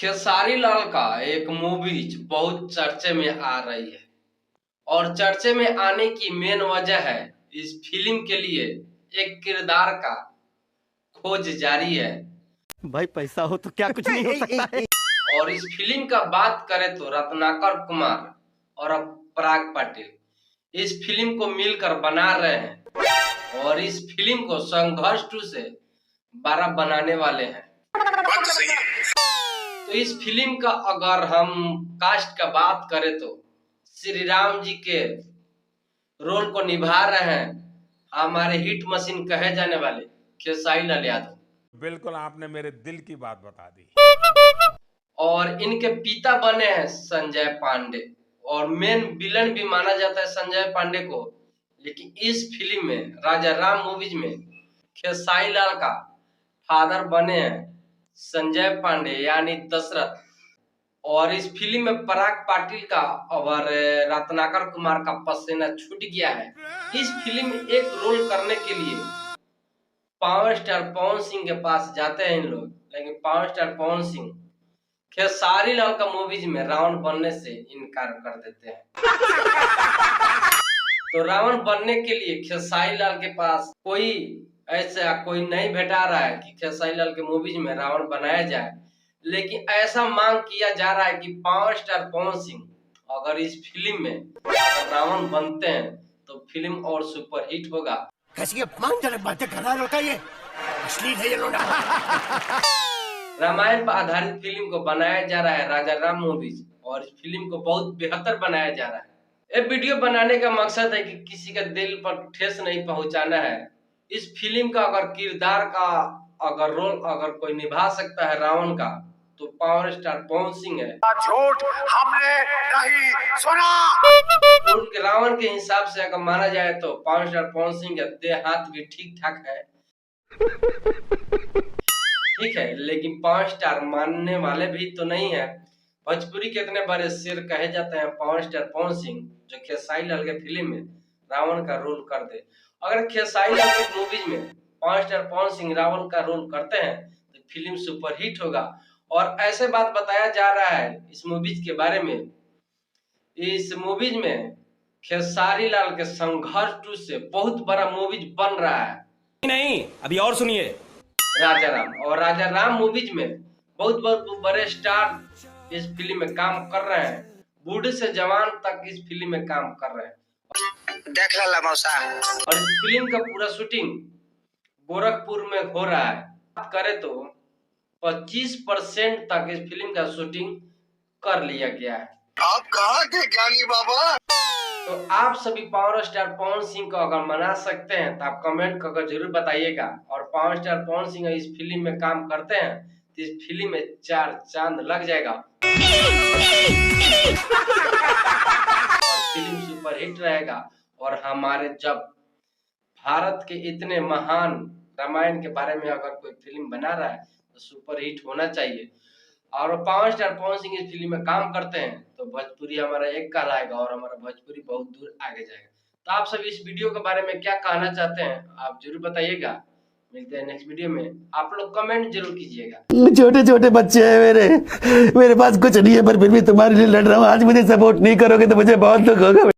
खेसारी लाल का एक मूवी बहुत चर्चे में आ रही है और चर्चे में आने की मेन वजह है इस फिल्म के लिए एक किरदार का खोज जारी है। भाई पैसा हो तो क्या कुछ नहीं हो सकता है। और इस फिल्म का बात करें तो रत्नाकर कुमार और अब पराग पाटिल इस फिल्म को मिलकर बना रहे हैं और इस फिल्म को संघर्ष 2 से 12 बनाने वाले हैं। तो इस फिल्म का अगर हम कास्ट का बात करें तो श्री राम जी के रोल को निभा रहे हैं हमारे हिट मशीन कहे जाने वाले खेसारी लाल यादव। बिल्कुल आपने मेरे दिल की बात बता दी। और इनके पिता बने हैं संजय पांडे और मेन विलन भी माना जाता है संजय पांडे को, लेकिन इस फिल्म में राजा राम मूवीज में खेसारी लाल का फादर बने हैं संजय पांडे यानी दशरथ। और इस फिल्म में पराग पाटिल का और रत्नाकर कुमार का पसीना छूट गया है। इस फिल्म में एक रोल करने के लिए पावर स्टार पवन सिंह के पास जाते हैं इन लोग, लेकिन पावर स्टार पवन सिंह खेसारी लाल का मूवीज में रावण बनने से इनकार कर देते हैं। तो रावण बनने के लिए खेसारी लाल के पास कोई नहीं भेटा रहा है कि खेसारी लाल के मूवीज में रावण बनाया जाए, लेकिन ऐसा मांग किया जा रहा है कि पावर स्टार पवन सिंह अगर इस फिल्म में रावण बनते हैं तो फिल्म और सुपर हिट होगा। कैसी अपमानजनक बातें कर रहा है ये, अश्लील है ये लोग। रामायण पर आधारित फिल्म को बनाया जा रहा है राजा राम मूवीज और इस फिल्म को बहुत बेहतर बनाया जा रहा है। ये वीडियो बनाने का मकसद है कि किसी का दिल पर ठेस नहीं पहुंचाना है। इस फिल्म का अगर किरदार का रोल कोई निभा सकता है रावण का तो पावर स्टार पवन सिंह है। झूठ हमने नहीं सुना। उनके रावण के हिसाब से अगर माना जाए तो पावर स्टार पवन सिंह का देह हाथ भी ठीक ठाक है, ठीक है, लेकिन पावर स्टार मानने वाले भी तो नहीं है। भोजपुरी के इतने बड़े शेर कहे जाते हैं पावर स्टार पवन सिंह जो खेसारी लाल के फिल्म में रावण का रोल कर दे। अगर खेसारी लाल के मूवीज में पावर स्टार पवन सिंह रावण का रोल करते हैं तो फिल्म सुपर हिट होगा। और ऐसे बात बताया जा रहा है इस मूवीज के बारे में, इस मूवीज में खेसारी लाल के संघर्ष 2 से बहुत बड़ा मूवीज बन रहा है। नहीं, अभी और सुनिए। राजा राम और राजा राम मूवीज में बहुत बड़े स्टार इस फिल्म में काम कर रहे हैं, बूढ़े से जवान तक इस फिल्म में काम कर रहे हैं। देख ला मौसा। और इस फिल्म का पूरा शूटिंग गोरखपुर में हो रहा है। बात करें तो 25% तक इस फिल्म का शूटिंग कर लिया गया है। आप कहाँ के ज्ञानी बाबा? तो आप सभी पावर स्टार पवन सिंह को अगर मना सकते हैं तो आप कमेंट करके जरूर बताइएगा। और पावर स्टार पवन सिंह इस फिल्म में काम करते हैं तो इस फिल्म में 4 चांद लग जाएगा और फिल्म सुपर हिट रहेगा। और हमारे जब भारत के इतने महान रामायण के बारे में अगर कोई फिल्म बना रहा है तो सुपर हिट होना चाहिए। और पावर स्टार पवन सिंह इस फिल्म में काम करते हैं तो भोजपुरी हमारा एक कहलाएगा और हमारा भोजपुरी बहुत दूर आगे जाएगा। तो आप सभी इस वीडियो के बारे में क्या कहना चाहते हैं आप जरूर बताइएगा। मिलते हैं नेक्स्ट वीडियो में, आप लोग कमेंट जरूर कीजिएगा। छोटे छोटे बच्चे हैं मेरे पास कुछ नहीं है, पर फिर भी तुम्हारे लिए लड़ रहा हूँ। आज मुझे सपोर्ट नहीं करोगे तो मुझे बहुत दुख होगा।